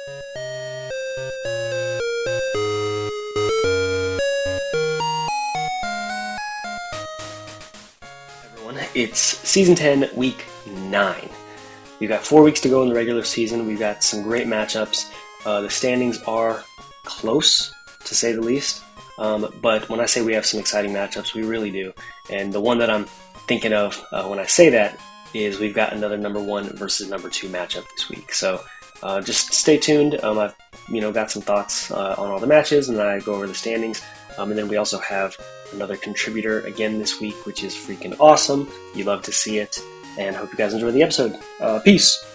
Everyone, it's Season 10, Week 9. We've got 4 weeks to go in the regular season. We've got some great matchups. The standings are close, to say the least. But when I say we have some exciting matchups, we really do. And the one that I'm thinking of when I say that is we've got another number 1 versus number 2 matchup this week. So just stay tuned. I've got some thoughts on all the matches, and then I go over the standings. And then we also have another contributor again this week, which is freaking awesome. You love to see it. And I hope you guys enjoy the episode. Peace.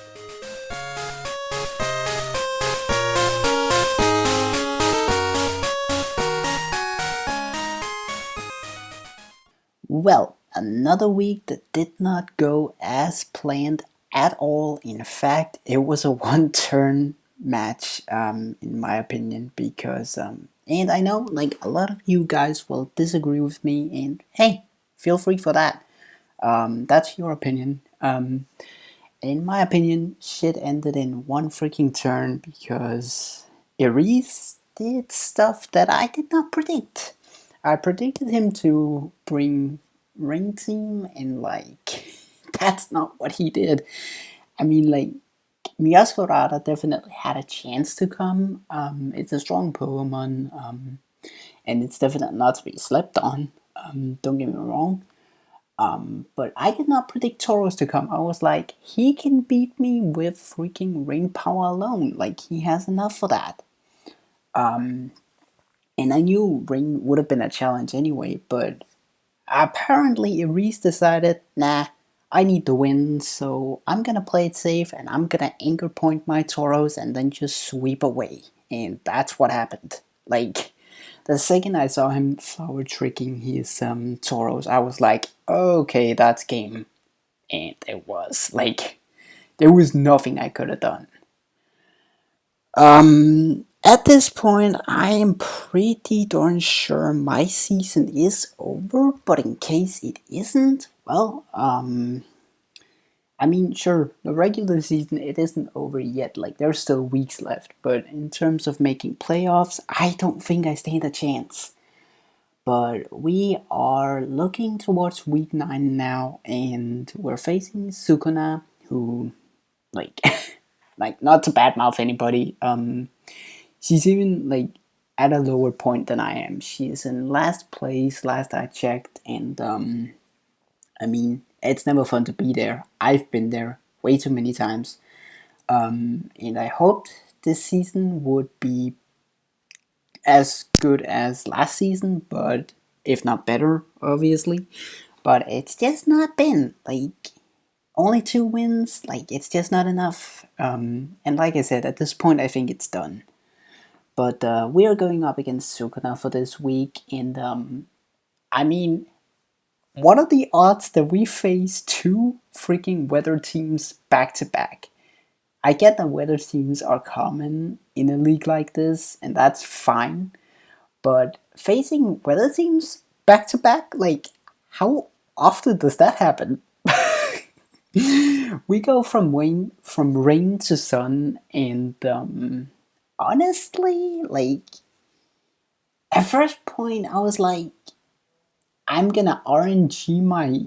Well, another week that did not go as planned at all. In fact, it was a one-turn match, in my opinion, because, and I know, like, a lot of you guys will disagree with me, and hey, feel free for that. That's your opinion. In my opinion, shit ended in one freaking turn because Ares did stuff that I did not predict. I predicted him to bring Ring Team, and like, that's not what he did. I mean, like, Miyasurada definitely had a chance to come. It's a strong Pokemon, and it's definitely not to be slept on. Don't get me wrong. But I did not predict Tauros to come. I was like, he can beat me with freaking rain power alone. Like, he has enough for that. And I knew rain would have been a challenge anyway, but apparently Ares decided, nah, I need the win, so I'm gonna play it safe and I'm gonna anchor point my Tauros and then just sweep away. And that's what happened. Like, the second I saw him flower tricking his Tauros, I was like, okay, that's game. And it was. Like, there was nothing I could have done. At this point, I am pretty darn sure my season is over, but in case it isn't, well, I mean, sure, the regular season, it isn't over yet, like, there's still weeks left, but in terms of making playoffs, I don't think I stand a chance. But we are looking towards week 9 now, and we're facing Sukuna, who, like, like, not to badmouth anybody, she's even, like, at a lower point than I am. She's in last place, last I checked, and, I mean, it's never fun to be there. I've been there way too many times. And I hoped this season would be as good as last season, but if not better, obviously. But it's just not been. Like, only 2 wins, like, it's just not enough. And like I said, at this point, I think it's done. But we are going up against Sukuna for this week, and I mean, what are the odds that we face 2 freaking weather teams back to back? I get that weather teams are common in a league like this, and that's fine. But facing weather teams back to back, like, how often does that happen? We go from rain to sun, and honestly, like, at first point I was like, I'm gonna RNG my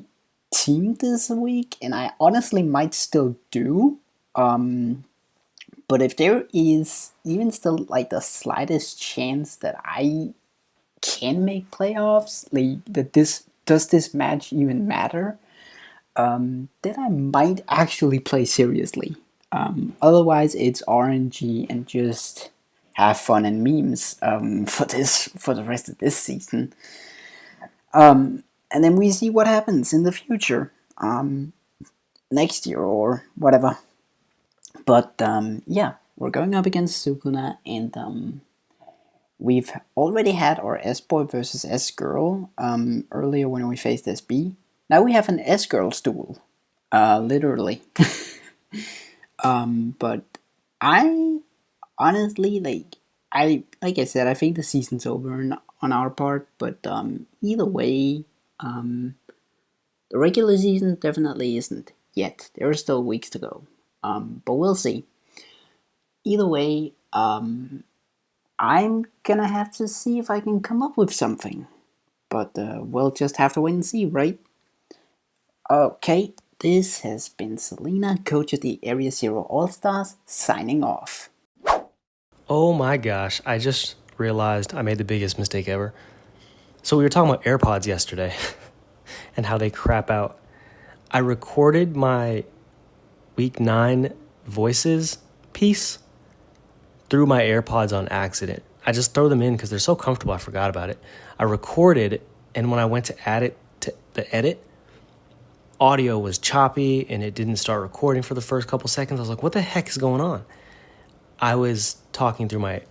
team this week, and I honestly might still do. But if there is even still, like, the slightest chance that I can make playoffs, like, that this match even matter, then I might actually play seriously. Otherwise, it's RNG and just have fun and memes for the rest of this season. And then we see what happens in the future, next year or whatever. But yeah, we're going up against Sukuna, and we've already had our S-Boy versus S-Girl earlier when we faced SB. Now we have an S-Girls duel, literally. But I honestly, like I said, I think the season's over on our part, but either way, the regular season definitely isn't yet. There are still weeks to go, but we'll see. Either way, I'm gonna have to see if I can come up with something. But we'll just have to wait and see, right? Okay, this has been Selina, coach of the Area Zero All-Stars, signing off. Oh my gosh, I just realized I made the biggest mistake ever. So we were talking about AirPods yesterday and how they crap out. I recorded my week 9 voices piece through my AirPods on accident. I just throw them in because they're so comfortable, I forgot about it. I recorded, and when I went to add it to the edit, audio was choppy and it didn't start recording for the first couple seconds. I was like, what the heck is going on? I was talking through my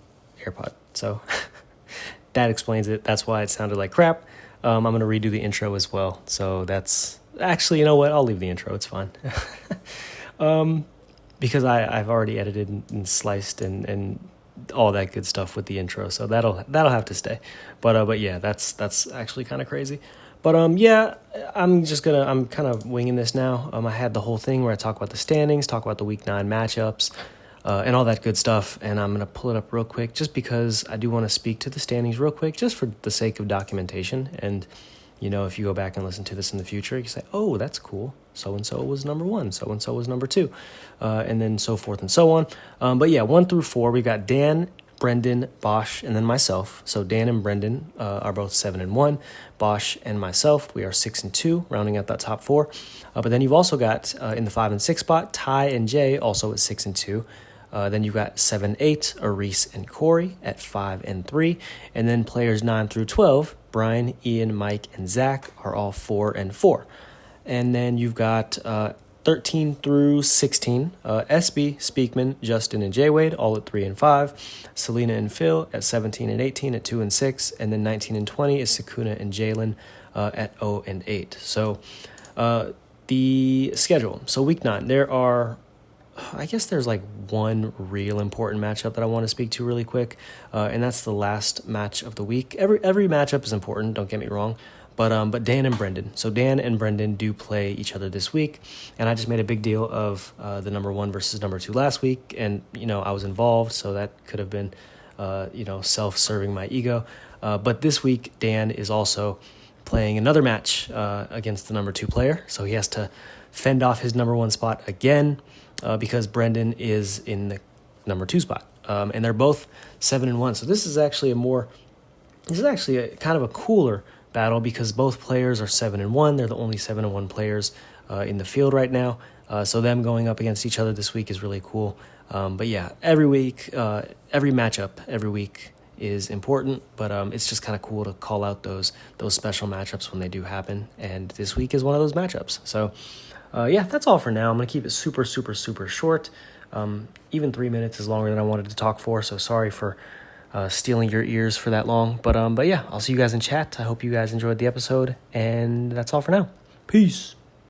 AirPod, so that explains it. That's why it sounded like crap. I'm going to redo the intro as well. So that's actually, you know what? I'll leave the intro. It's fine. Because I've already edited and sliced and all that good stuff with the intro. So that'll have to stay. But yeah, that's actually kind of crazy. But yeah, I'm kind of winging this now. I had the whole thing where I talk about the standings, talk about the week 9 matchups, and all that good stuff. And I'm going to pull it up real quick just because I do want to speak to the standings real quick, just for the sake of documentation. And, you know, if you go back and listen to this in the future, you can say, oh, that's cool. So-and-so was number 1, so-and-so was number 2, and then so forth and so on. But yeah, 1 through 4, we've got Dan, Brendan, Bosch, and then myself. So Dan and Brendan are both 7-1. Bosch and myself, we are 6-2, rounding out that top 4. But then you've also got in the 5 and 6 spot, Ty and Jay also at 6-2. Then you've got 7-8, Aris and Corey at 5-3. And then players 9 through 12, Brian, Ian, Mike, and Zach are all 4-4. And then you've got 13 through 16, SB, Speakman, Justin, and Jay Wade, all at 3-5. Selina and Phil at 17 and 18 at 2-6. And then 19 and 20 is Sakuna and Jalen at 0-8. So the schedule. So week 9, there's like one real important matchup that I want to speak to really quick, and that's the last match of the week. Every matchup is important, don't get me wrong, but Dan and Brendan. So Dan and Brendan do play each other this week, and I just made a big deal of the number 1 versus number 2 last week, and I was involved, so that could have been self-serving my ego. But this week Dan is also playing another match against the number 2 player, so he has to fend off his number 1 spot again. Because Brendan is in the number 2 spot. And they're both 7-1. So this is actually a kind of a cooler battle because both players are 7-1. They're the only 7-1 players in the field right now. So them going up against each other this week is really cool. But yeah, every week, every matchup every week is important, but it's just kind of cool to call out those special matchups when they do happen. And this week is one of those matchups. So yeah, that's all for now. I'm going to keep it super, super, super short. Even 3 minutes is longer than I wanted to talk for, so sorry for stealing your ears for that long. But yeah, I'll see you guys in chat. I hope you guys enjoyed the episode, and that's all for now. Peace.